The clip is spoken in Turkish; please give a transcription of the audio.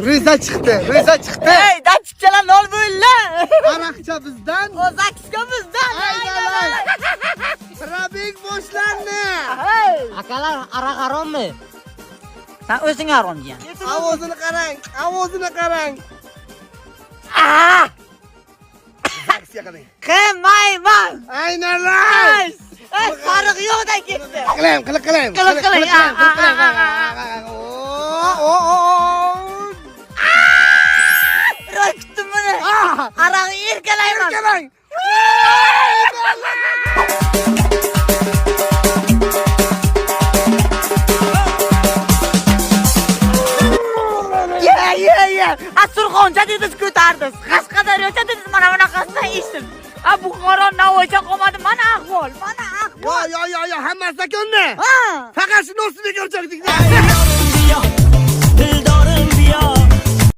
Rıza çıktı. Hey, dachiqchalar nol bo'ldi. Arakça bizden. Ozakska bizdan. Aynen. Trafik boşlandı. Hey. Akalar arak harommi? Sen o'zing harom jiyan. Avozunu qarang. Ah! Zaksiya qaling. Qilmayman. Aynen lan. Ay, sariq yo'qdan ketdi. Qilayim. Qilib. Roy kutdim buni. Araqni erkalayman. Erkalang. Ya. Surxoncha dedingiz ko'tardingiz. Qashqadaryocha dedingiz, mana bunaqasidan eshitdim. Buxoro Navoiycha qolmadi, mana ahvol. Ya hammasi ko'nni. Ha. Faqat shuni ustida ko'rchakdik.